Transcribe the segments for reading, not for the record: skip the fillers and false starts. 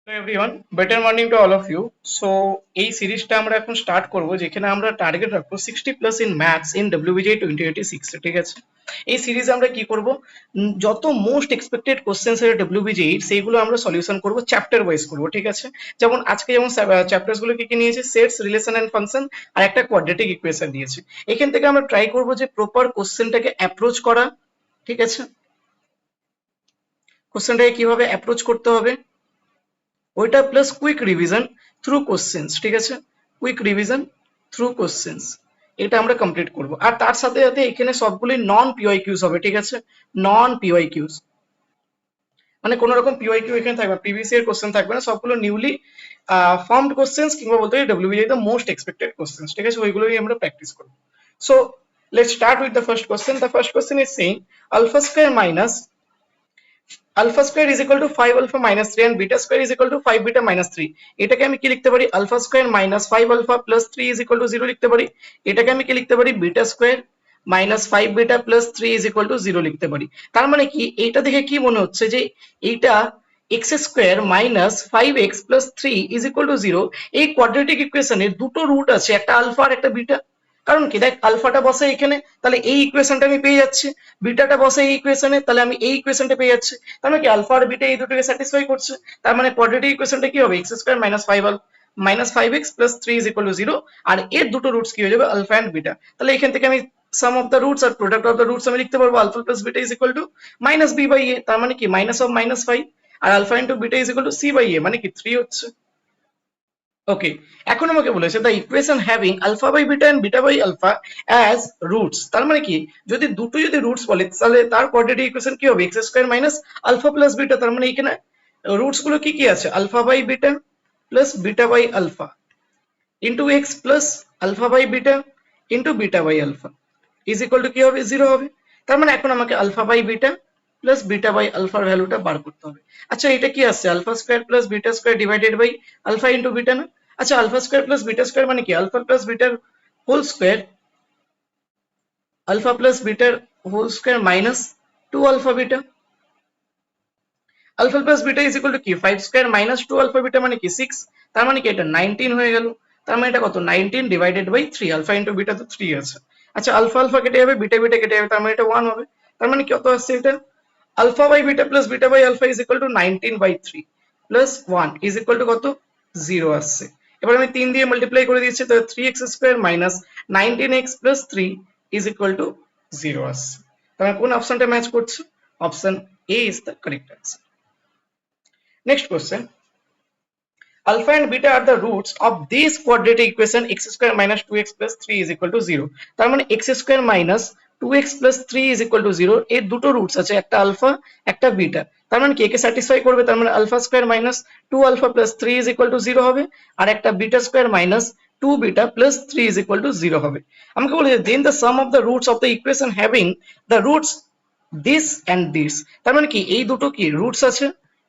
Hello everyone, better morning to all of you. So এই সিরিজটা আমরা এখন স্টার্ট করব যেখানে আমরা টার্গেট রাখবো 60 plus in maths in WBJ 2026 ঠিক আছে। এই সিরিজে আমরা কি করব, যত মোস্ট এক্সপেক্টেড কোশ্চেন্স এর WBJ সেইগুলো আমরা সলিউশন করব, চ্যাপ্টার ওয়াইজ করব ঠিক আছে। যেমন আজকে যেমন চ্যাপ্টারস গুলো কি কি নিয়েছে, সেটস, রিলেশন এন্ড ফাংশন আর একটা কোয়াড্রেটিক ইকুয়েশন দিয়েছে। এখান থেকে আমরা ট্রাই করব যে প্রপার কোশ্চেনটাকে অ্যাপ্রোচ করা, ঠিক আছে। কোশ্চেনটাকে কিভাবে অ্যাপ্রোচ করতে হবে ওইটা plus quick revision through questions, ঠিক আছে। কুইক রিভিশন থ্রু কোশ্চেন্স এটা আমরা কমপ্লিট করব। আর তার সাথে সাথে এখানে সবগুলি নন পিওয়াইকিউস হবে, ঠিক আছে। নন পিওয়াইকিউস মানে কোনো রকম পিওয়াইকিউ এখানে থাকবে, প্রিভিয়াস ইয়ার কোশ্চেন থাকবে না, সবগুলো নিউলি ফর্মড কোশ্চেন্স কিংবা বলতে গেলে WBJ the most expected questions, ঠিক আছে। ওইগুলোই আমরা প্র্যাকটিস করব। So let's start with the first question. The first question is saying alpha square minus alpha square is equal to 5 alpha minus 3 and beta square is equal to 5 beta minus 3। এটাকে আমি কি লিখতে পারি, alpha square minus 5 alpha plus 3 is equal to 0 লিখতে পারি। এটাকে আমি কি লিখতে পারি, beta square minus 5 beta plus 3 is equal to 0 লিখতে পারি। তার মানে কি, এইটা দেখে কি মনে হচ্ছে যে এইটা x square minus 5x plus 3 is equal to 0। এই কোয়াড্রেটিক ইকুয়েশনের দুটো রুট আছে, একটা আলফা আর একটা বিটা। কারণ কি, দেখ আলফাটা বসে এখানে, তাহলে এই ইকুয়েশনটা আমি পেয়ে যাচ্ছি। বিটাটা বসে এই ইকুয়েশনে, তাহলে আমি এই ইকুয়েশনটা পেয়ে যাচ্ছি। তার মানে কি, আলফা আর বিটা এই দুটোকে স্যাটিসফাই করছে। তার মানে কোয়াড্রেটিক ইকুয়েশনটা কি হবে, x square minus five x plus three is equal to zero. আর এর দুটো রুটস কি হয়ে যাবে, আলফা এন্ড বিটা। তাহলে এখান থেকে আমি সাম অফ দ্য রুটস আর প্রোডাক্ট অফ দ্য রুটস আমি লিখতে পারবো alpha plus beta is equal to minus b by a. তার মানে কি, মাইনাস অফ মাইনাস ফাইভ আর alpha into beta is equal to c by a, মানে কি 3 হচ্ছে। ওকে, এখন আমাকে বলেছে the equation having alpha by beta and beta by alpha as roots. তার মানে কি, যদি রুটস বলে তাহলে তার কোয়াড্রেটিক ইকুয়েশন কি হবে, x square minus alpha plus beta. তার মানে এখানে রুটস গুলো কি কি আছে, alpha by beta plus beta by alpha into x plus alpha by beta into beta by alpha is equal to কি হবে, 0 হবে। তার মানে এখন আমাকে alpha by beta plus beta by আলফার ভ্যালুটা বার করতে হবে। আচ্ছা, এটা কি আসছে, alpha square plus beta square divided by alpha into beta না। আচ্ছা, alpha square plus beta square মানে কি, আলফা প্লাস বিটার হোল স্কয়ার, আলফা প্লাস বিটার whole square minus 2 alpha beta. Alpha plus beta is equal to কি, 5 square minus 2 alpha beta মানে কি 6। তার মানে কি এটা 19 হয়ে গেল। তার মানে এটা কত, 19 divided by 3, alpha into beta তো 3 আছে। আচ্ছা, আলফা আলফা কেটে যাবে, বিটা বিটা কেটে যাবে, তার মানে এটা 1 হবে। তার মানে কত আসছে এটা, alpha by beta plus beta by alpha is equal to 19 by 3 plus 1 is equal to কত, 0 আসছে। এবার আমি 3 দিয়ে মাল্টিপ্লাই করে দিচ্ছি, তাহলে 3x square minus 19x plus 3 is equal to 0 আসছে। তাহলে কোন অপশনটা ম্যাচ করছে, option A is the correct answer. Next question. Alpha and beta are the roots of this quadratic equation x square minus 2x plus 3 is equal to 0. তার মানে x square minus 2x plus 3 is equal to 0 এর দুটো roots আছে, একটা alpha একটা beta. তার মানে কি, একে স্যাটিসফাই করবে, তার মানে alpha square minus 2 alpha plus 3 is equal to 0 হবে। আর একটা beta square minus 2 beta plus 3 is equal to 0 হবে। আমাকে বলেছে then the sum of the roots of the equation having the roots this and this। তার মানে কি, এই দুটো কি রুটস আছে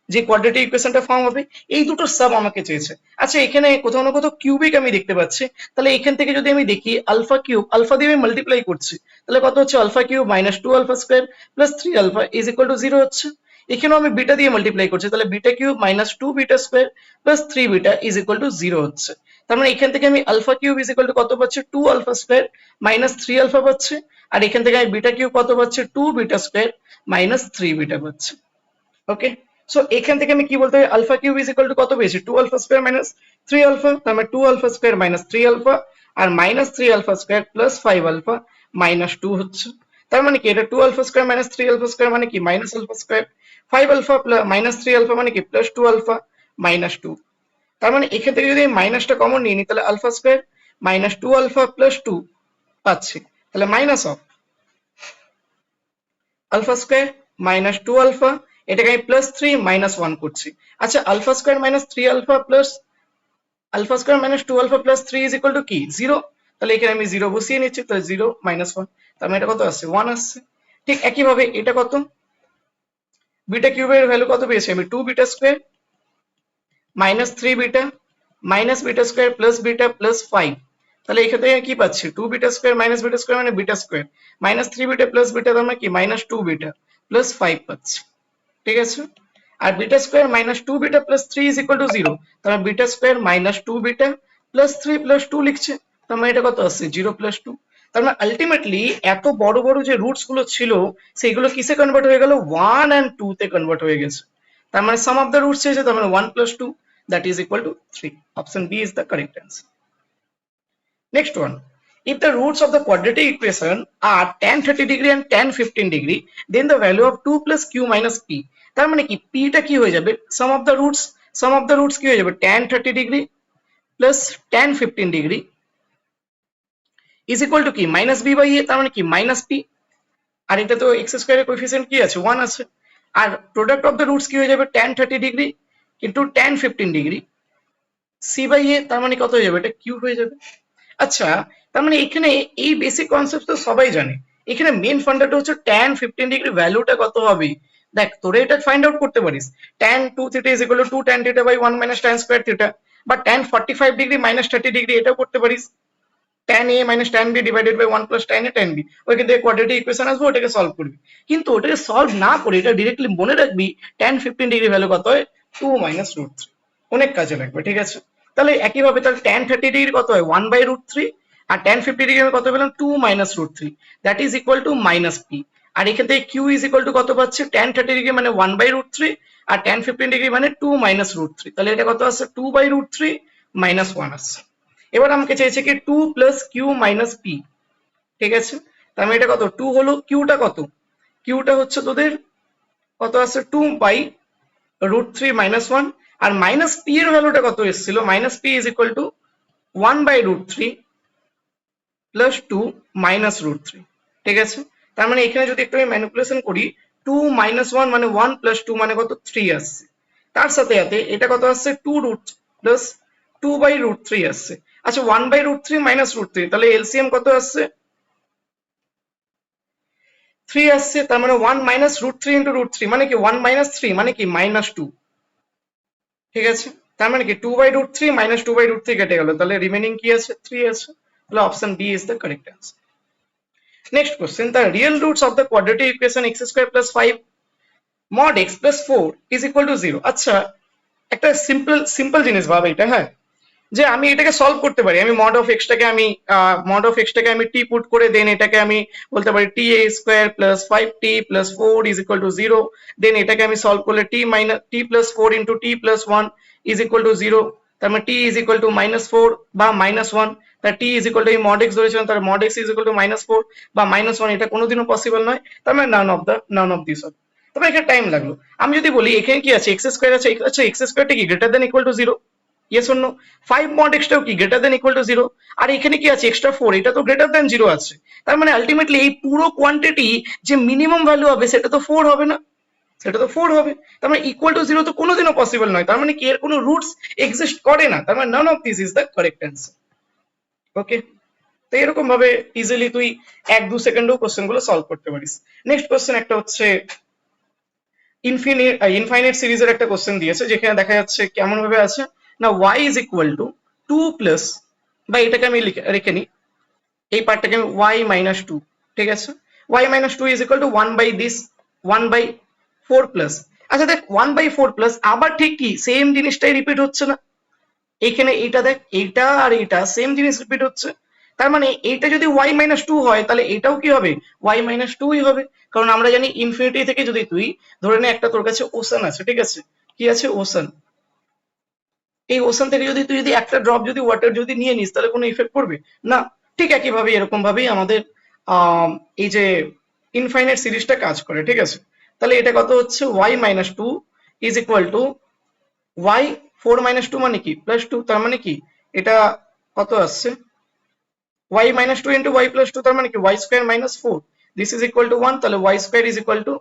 যে কোয়াড্রেটিক ইকুয়েশনটা ফর্ম হবে, এই দুটো সাব আমাকে চেয়েছে। আচ্ছা, এখানে কোথাও না কোথাও কিউবিক আমি দেখতে পাচ্ছি, তাহলে এখান থেকে যদি আমি দেখি আলফা কিউব, আলফা দিয়ে আমি মাল্টিপ্লাই করছি, তাহলে কত হচ্ছে, alpha cube minus 2 alpha square plus 3 alpha is equal to 0 হচ্ছে। এখানেও আমি বিটা দিয়ে মাল্টিপ্লাই করছি, তাহলে beta cube minus 2 beta square plus 3 beta is equal to 0 হচ্ছে। তার মানে এখান থেকে আমি alpha cube is equal to কত পাচ্ছি, 2 আলফা স্কয়ার মাইনাস 3 আলফা পাচ্ছি। আর এখান থেকে আমি বিটা কিউব কত পাচ্ছি, 2 বিটা স্কয়ার মাইনাস 3 বিটা পাচ্ছি। ওকে, সো এখান থেকে আমি কি বলতে পারি, alpha cube is equal to কত পেয়েছি, 2 আলফা স্কয়ার মাইনাস 3 আলফা। তার মানে 2 আলফা স্কয়ার মাইনাস 3 আলফা আর minus 3 alpha square plus 5 alpha minus 2 হচ্ছে। তার মানে কি, এটা 2 alpha square minus 3 alpha square মানে কি minus alpha square, 5 alpha minus 3 alpha মানে কি প্লাস 2 আলফা মাইনাস 2। তার মানে এখান থেকে যদি আমি মাইনাসটা কমন নিয়ে নিই, তাহলে alpha square minus 2 alpha plus 2 পাচ্ছি। তাহলে minus of alpha square minus 2 alpha, এটাকে আমি প্লাস 3 মাইনাস 1 করছি। আচ্ছা, alpha square minus 3 alpha plus alpha square minus 2 alpha plus 3 is equal to কি, 0। তাহলে এখানে আমি 0 বসিয়ে নিচ্ছি, তাহলে 0 মাইনাস 1, তার মানে এটা কত আসছে, 1 আসছে। ঠিক একই ভাবে এটা কত, বিটা কিউবের ভ্যালু কত পেয়েছি আমি, 2 beta square minus 3 beta minus beta square plus beta plus 5। তাহলে এখান থেকে কি পাচ্ছি, 2 beta square minus beta square মানে beta square minus 3 beta plus beta, তার মানে কি মাইনাস 2 বিটা প্লাস 5 পাচ্ছি। ঠিক আছে। আর beta square minus 2 beta plus 3 is equal to 0, তাহলে beta square minus 2 beta plus 3 plus 2 লিখছে, তার মানে এটা কত আসছে 0 প্লাস 2। তার মানে আলটিমেটলি এত বড় বড় যে রুটস গুলো ছিল সেইগুলো কিসে কনভার্ট হয়ে গেল, 1 and 2 তে কনভার্ট হয়ে গেছে। তার মানে সাম অফ দ্য রুটস চেয়েছে, তার মানে 1 plus 2 that is equal to 3. Option B is the correct answer. Next one, if the roots of the quadratic equation are tan 30 degree and tan 15 degree, then the value of 2 plus q minus p, তার মানে কি p টা কি হয়ে যাবে, sum of the roots কি হয়ে যাবে, tan 30 degree plus tan 15 degree is equal to কি minus b by a, তার মানে কি minus p, আর এটা তো x স্কয়ারের কোএফিসিয়েন্ট কি আছে 1 আছে, আর প্রোডাক্ট অফ দ্য রুটস কি হয়ে যাবে tan 30 degree into tan 15 degree c by a, তার মানে কত হয়ে যাবে, এটা কিউ হয়ে যাবে। আচ্ছা, তার মানে এখানে এই বেসিক কনসেপ্ট তো সবাই জানে, এখানে মেন ফান্ডাটা হচ্ছে tan 15 ডিগ্রি ভ্যালুটা কত হবে। দেখ তোরা এটা ফাইন্ড আউট করতে পারিস, tan 2 theta is equal to 2 tan theta by 1 minus tan square theta, বা tan 45 ডিগ্রি মাইনাস 30 ডিগ্রি এটাও করতে পারিস, tan a minus tan b divided by 1 plus tan a tan b, ওইখান থেকে কোয়াড্রেটিক ইকুয়েশন আসবে, ওটাকে সলভ করবি। কিন্তু ওটাকে সলভ না করে এটা ডাইরেক্টলি মনে রাখবি tan 15 ডিগ্রি ভ্যালু কত হয় 2 minus root 3, অনেক কাজে লাগবে, ঠিক আছে। তাহলে একই ভাবে তাহলে tan 30 ডিগ্রি কত হয় 1 by root 3, আর tan 50 ডিগ্রি কত পেলাম 2 minus root 3, that is equal to minus p, আর এখান থেকে q is equal to কত পাচ্ছি, tan 30 ডিগ্রি মানে 1 by root 3 আর tan 15 ডিগ্রি মানে 2 minus root 3, তাহলে এটা কত আসছে 2 by root 3 minus 1 আসছে। এবার আমাকে চাইছে কি 2 plus q minus p, ঠিক আছে। তার মানে এটা কত 2 হলো, কিউটা কত, কিউটা হচ্ছে তোদের কত আছে 2 by root 3 minus 1, R minus p এর ভ্যালুটা কত এসেছিল, minus p is equal to 1 by root 3 plus 2 minus root 3, ঠিক আছে। তার মানে এখানে যদি একটু আমি ম্যানিপুলেশন করি 2 minus 1 মানে 1 plus 2 মানে কত 3 আসছে, তার সাথে সাথে এটা কত আসছে 2 root plus 2 by root 3 আসছে। আচ্ছা 1 by root 3 minus root 3, তাহলে এলসিএম কত আসছে 3 আসছে, তার মানে 1 minus root 3 into root 3 মানে কি 1 minus 3 মানে কি minus 2, ঠিক আছে। তার মানে কি 2 by root 3 minus 2 by root 3 কেটে গেল, তাহলে রিমেনিং কি আছে 3 আছে, তাহলে option D is the correct answer. Next question, the real roots of the quadratic equation x square plus 5 mod x plus 4 is equal to 0। আচ্ছা একটা সিম্পল জিনিস ভাব এটা, হ্যাঁ, যে আমি এটাকে সলভ করতে পারি, আমি mod of x টাকে আমি t পুট করে দেন এটাকে আমি বলতে পারি t a square plus 5t plus 4 is equal to 0, দেন এটাকে আমি সলভ করলে t plus 4 into t plus 1 is equal to 0, তার মানে t is equal to minus 4 বা minus 1, তার t is equal to mod x ধরেছিলাম, তার mod x is equal to minus 4 বা minus 1, এটা কোনোদিনও পসিবল নয়, তার মানে none of these হবে। তবে এখানে টাইম লাগলো, আমি যদি বলি এখানে কি আছে x স্কয়ার আছে, আচ্ছা x স্কয়ারটা কি greater than equal to 0, yes or no, 5 mod x টাও কি গ্রেটার দ্যান ইকুয়াল টু 0, আর এখানে কি আছে এক্সট্রা 4, এটা তো গ্রেটার দ্যান 0 আছে, তার মানে আলটিমেটলি এই পুরো কোয়ান্টিটি যে মিনিমাম ভ্যালু হবে সেটা তো 4 হবে না, সেটা তো 4 হবে, তার মানে ইকুয়াল টু 0 তো কোনোদিনও পসিবল নয়, তার মানে কি এর কোনো রুটস এক্সিস্ট করে না, তার মানে none of this is the correct answer. Okay, তো এরকম ভাবে ইজিলি তুই 1-2 সেকেন্ডেও কোশ্চেন গুলো সলভ করতে পারিস। নেক্সট কোশ্চেন একটা হচ্ছে ইনফাইনাইট সিরিজের একটা কোশ্চেন দিয়েছে, যেখানে দেখা যাচ্ছে কেমন ভাবে আছে না y is equal to 2 plus, বা এটাকে আমি রেখে নিই, এই পার্টটাকে আমি y minus 2, ঠিক আছে, y minus 2 is equal to 1 by this 1 by 4 plus। আচ্ছা দেখ 1 by 4 plus আবার ঠিক কি সেম জিনিসটাই রিপিট হচ্ছে না, এইখানে এইটা দেখ এইটা আর এইটা সেম জিনিস রিপিট হচ্ছে, তার মানে এইটা যদি y minus 2 হয় তাহলে এটাও কি হবে y minus 2 ই হবে, কারণ আমরা জানি ইনফিনিটি থেকে যদি তুই ধরে নে একটা তোর কাছে ওশান আছে, ঠিক আছে, কি আছে ওশান, এই ওশান থেকে যদি তুই যদি একটা ড্রপ যদি ওয়াটার যদি নিয়ে নিস তাহলে কোনো ইফেক্ট পড়বে না, ঠিক একইভাবে এরকম ভাবেই আমাদের এই যে ইনফাইনাইট সিরিজটা কাজ করে, ঠিক আছে। তাহলে এটা কত হচ্ছে y minus 2 is equal to y 4 minus 2 মানে কি প্লাস 2, তার মানে কি এটা কত আসছে y minus 2 into y plus 2, তার মানে কি y square minus 4, this is equal to 1, তাহলে y square is equal to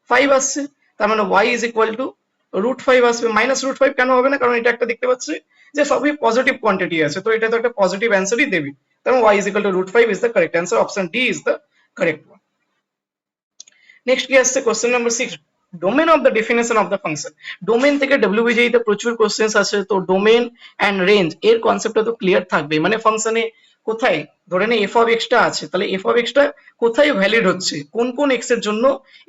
5 আসছে, তার মানে y is equal to root 5 আসবে, মাইনাস root 5 কেন হবে না, কারণ এটা একটা দেখতে পাচ্ছি যে সবই পজিটিভ কোয়ান্টিটি আছে, তো এটা তো একটা পজিটিভ অ্যান্সারই দেবে, তার মানে y is equal to root 5 is the correct answer, option D is the correct one. Next কি আসছে question number 6, domain of the definition of the function. Domain থেকে ডব্লিউবিজেই তে প্রচুর কোশ্চেন্স আছে, তো ডোমেন এন্ড রেঞ্জ এর কনসেপ্টটা তো ক্লিয়ার থাকবে, মানে ফাংশনে কোথায়, ধরে নে এফ অফ এক্সটা আছে, তাহলে এফ অফ এক্সটা কোথায় ভ্যালিড হচ্ছে, কোন কোন এক্স এর জন্য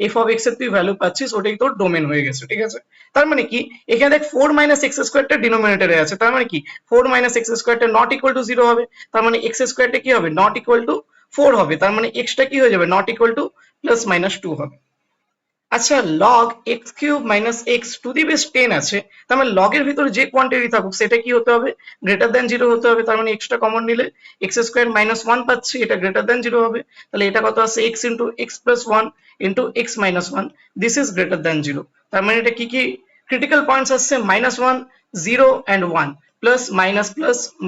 এফ অফ এক্স এর তুই ভ্যালু পাচ্ছিস, ওটাই তোর ডোমেন হয়ে গেছে। ঠিক আছে, তার মানে কি এখানে দেখ ফোর মাইনাস এক্স স্কোয়ারটা ডিনোমিনেটরে আছে, তার মানে কি ফোর মাইনাস এক্স স্কোয়ারটা নট ইকুয়াল টু জিরো হবে, তার মানে এক্স স্কোয়ারটা কি হবে, নট ইকুয়াল টু ফোর হবে, তার মানে এক্সটা কি হয়ে যাবে, not equal to plus minus two হবে। আচ্ছা log x cube minus x to the base 10 আছে, তার মানে লগ এর ভিতরে যে কোয়ান্টিটি থাকুক সেটা কি হতে হবে, গ্রেটার দ্যান জিরো হতে হবে, তার মানে এক্সটা কমন নিলে এক্স স্কোয়ার মাইনাস ওয়ান পাচ্ছি, এটা গ্রেটার দ্যান জিরো হবে, তাহলে এটা কত আছে x into x plus one into x minus one, this is greater than zero, তার মানে এটা কি কি ক্রিটিক্যাল পয়েন্টস আসছে, minus one, zero and one, plus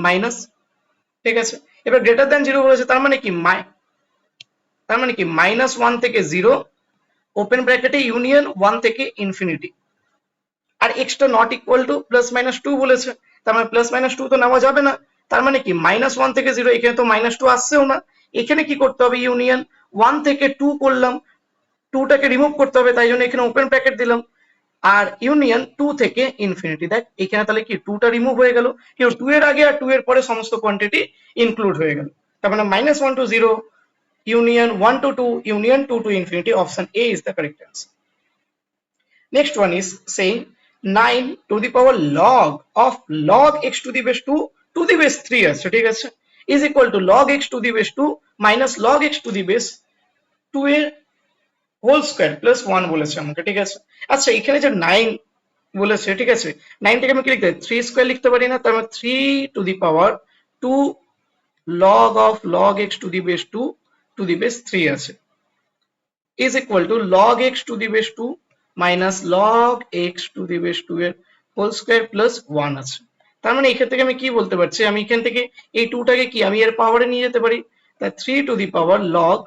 minus, ঠিক আছে। এবার গ্রেটার দ্যান জিরো বলেছে, তার মানে কি মাইনাস ওয়ান থেকে জিরো ওপেন ব্র্যাকেটে ইউনিয়ন ওয়ান থেকে ইনফিনিটি, আর এক্সটা not equal to plus minus two বলেছে, তার মানে প্লাস মাইনাস টু তো নেওয়া যাবে না, তার মানে কি মাইনাস ওয়ান থেকে জিরো, এখানে তো মাইনাস টু আসছেও না, এখানে কি করতে হবে ইউনিয়ন ওয়ান থেকে টু করলাম, টুটাকে রিমুভ করতে হবে, তাই জন্য এখানে ওপেন ব্র্যাকেট দিলাম, আর ইউনিয়ন টু থেকে ইনফিনিটি, দেখ এখানে তাহলে কি টুটা রিমুভ হয়ে গেল, কেউ টু এর আগে আর টু এর পরে সমস্ত কোয়ান্টিটি ইনক্লুড হয়ে গেল, তার মানে minus one to zero union one to two union two to infinity, option A is the correct answer. Next one is saying 9 to the power log of log x to the base 2 to the base 3 আছে, ঠিক আছে, is equal to log x to the base 2 minus log x to the base 2 এর whole square plus 1 বলেছে আমাকে, ঠিক আছে। আচ্ছা এখানে যে 9 বলেছে, ঠিক আছে, 9 থেকে আমি কি লিখতে পারি, 3 স্কয়ার লিখতে পারি না, তার মানে 3 to the power 2 log of log x to the base 2 to the base 3 আছে, is equal to log x to the base 2 minus log x to the base 2 এর হোল স্কয়ার প্লাস 1 আছে, তার মানে এখান থেকে আমি কি বলতে পারছি, আমি এখান থেকে এই 2 টাকে কি আমি এর পাওয়ারে নিয়ে যেতে পারি, তাই 3 to the power log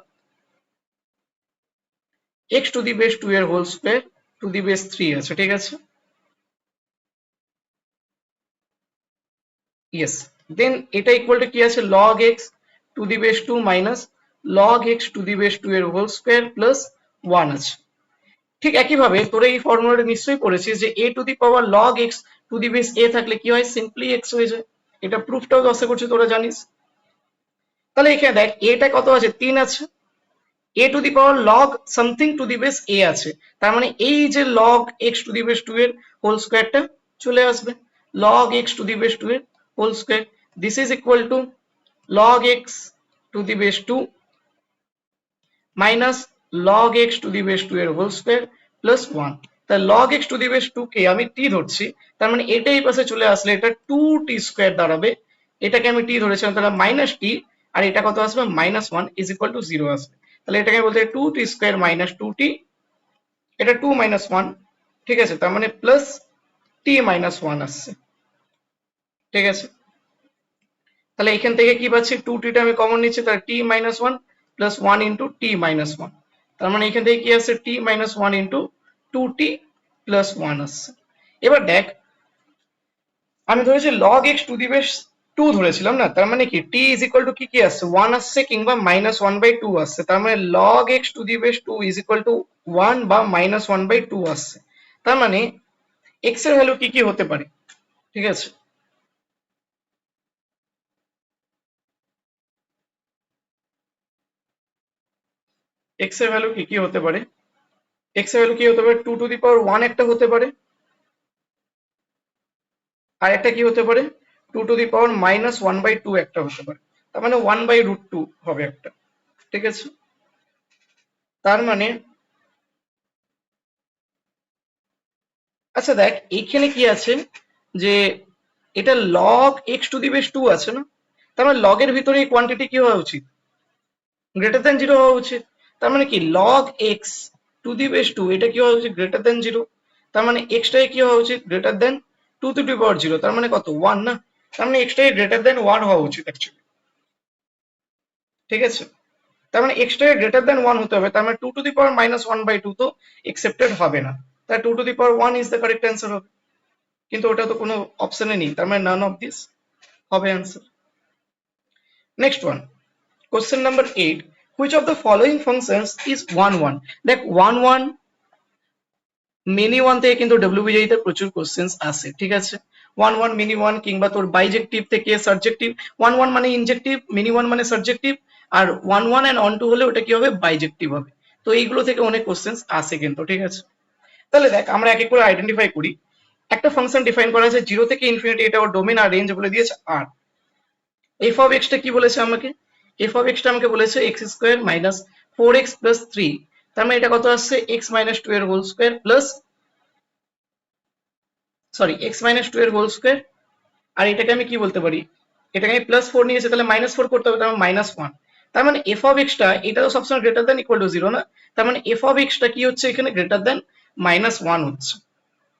x to the base 2 এর whole square to the base 3 আছে, ঠিক আছে। ইয়েস, দেন এটা ইকুয়াল টু কি আছে, log x to the base 2 minus log x to the base 2 এর হোল স্কয়ার প্লাস 1 আছে। ঠিক একইভাবে তোরা এই ফর্মুলাটা নিশ্চয়ই পড়েছিস যে a to the power log x to the base a থাকলে কি হয়, সিম্পলি x হয়ে যায়, এটা প্রুফটাও আশা করছি তোরা জানিস। তাহলে এখানে দেখ এটা কত আছে, 3 আছে, a to the power log something to the base a আছে, তার মানে এই যে log x to the base 2 এর হোল স্কয়ারটা চলে আসবে, log x to the base 2 এর whole square, this is equal to log x to the base 2 minus log x to the base 2 এর হোল স্কয়ার প্লাস 1, তাই log x to the base 2 কে আমি t ধরছি, তার মানে এটা এই পাশে চলে আসলে এটা 2t স্কয়ার দাঁড়াবে, এটাকে আমি t ধরেছিলাম, তাহলে মাইনাস t, আর এটা কত আসবে মাইনাস 1 ইজ ইকুয়াল টু 0 আসবে, তাহলে এটাকে বলতে 2t স্কয়ার মাইনাস 2t, এটা 2 মাইনাস 1, ঠিক আছে, তার মানে প্লাস t মাইনাস 1 আসছে, ঠিক আছে। তাহলে এখান থেকে কি পাচ্ছি, 2t টা আমি কমন নিচ্ছি, তাহলে t minus 1 plus 1 into t minus 1, তার মানে এখান থেকে কি আসছে t minus 1 into 2t plus 1 আসছে। এবার দেখ আমি ধরেছি log x to the base 2 ধরেছিলাম না, তার মানে কি t ইজ ইকুয়াল টু কি আসছে 1 আসছে কিংবা মাইনাস 1/2 আসছে, তার মানে log x to the base 2 is equal two 1 বা মাইনাস 1/2 আসছে, তার মানে x এর ভ্যালু কি কি হতে পারে, ঠিক আছে। x এর ভ্যালু কি কি হতে পারে, x এর ভ্যালু কি হতে পারে, 2 টু দি পাওয়ার 1 একটা হতে পারে, আর একটা কি হতে পারে 2 টু দি পাওয়ার মাইনাস 1/2 একটা হতে পারে, তার মানে 1/√2 হবে একটা, ঠিক আছে। তার মানে আচ্ছা দেখ এইখানে কি আছে যে এটা log x to the base 2 আছে না, তার মানে log এর ভিতরে এই কোয়ান্টিটি কি হওয়া উচিত, গ্রেটার দ্যান 0 হওয়া উচিত, তার মানে কি log x to the base 2 এটা কি হওয়া উচিত গ্রেটার দ্যান 0, তার মানে x টাই কি হওয়া উচিত গ্রেটার দ্যান 2 টু দি পাওয়ার 0, তার মানে কত 1 না, তার মানে x টাই গ্রেটার দ্যান 1 হওয়া উচিত অ্যাকচুয়ালি, ঠিক আছে। তার মানে x টাকে গ্রেটার দ্যান 1 হতে হবে, তার মানে 2 টু দি পাওয়ার মাইনাস 1/2 তো একসেপ্টেড হবে না, তাই 2 to the power 1 is the correct answer হবে, কিন্তু ওটা তো কোনো অপশনে নেই, তার মানে নান অফ দিস হবে answer. Next one, question number 8, which of the following functions is 1 1, দেখ 1 1 মিনি ওয়ান থেকে কিন্তু ডব্লিউবিজেইতে প্রচুর কোশ্চেন্স আসে, ঠিক আছে। ওয়ান ওয়ান মিনি ওয়ান কিংবা তোর বাইজেক্টিভ থেকে সাবজেক্টিভ, ওয়ান ওয়ান মানে ইনজেক্টিভ, মিনি ওয়ান মানে সাবজেক্টিভ, আর one one and onto হলে ওটা কি হবে, বাইজেক্টিভ হবে। তো এইগুলো থেকে অনেক কোশ্চেন্স আসে কিন্তু, ঠিক আছে। তাহলে দেখ আমরা এক এক করে আইডেন্টিফাই করি। একটা ফাংশন ডিফাইন করা আছে জিরো থেকে ইনফিনিটি, এটা ওর ডোমেন আর রেঞ্জ বলে দিয়েছে আর। এফ অফ এক্সটা কি বলেছে আমাকে, এফ অফ এক্সটা আমাকে বলেছে x square minus 4x plus 3, তার মানে এটা কত আসছে এক্স মাইনাস 2 এর whole square plus, sorry x minus 2 এর হোল স্কোয়ার। আর এটাকে আমি কি বলতে পারি, এটাকে আমি +4 নিয়েছি, তাহলে -4 করতে হবে, তার মানে -1। তার মানে এফ অফ এক্সটা এটা তো সবসময় গ্রেটার দ্যান ইকুয়াল টু 0 না, তার মানে এফ অফ এক্সটা কি হচ্ছে এখানে গ্রেটার দ্যান -1 হচ্ছে,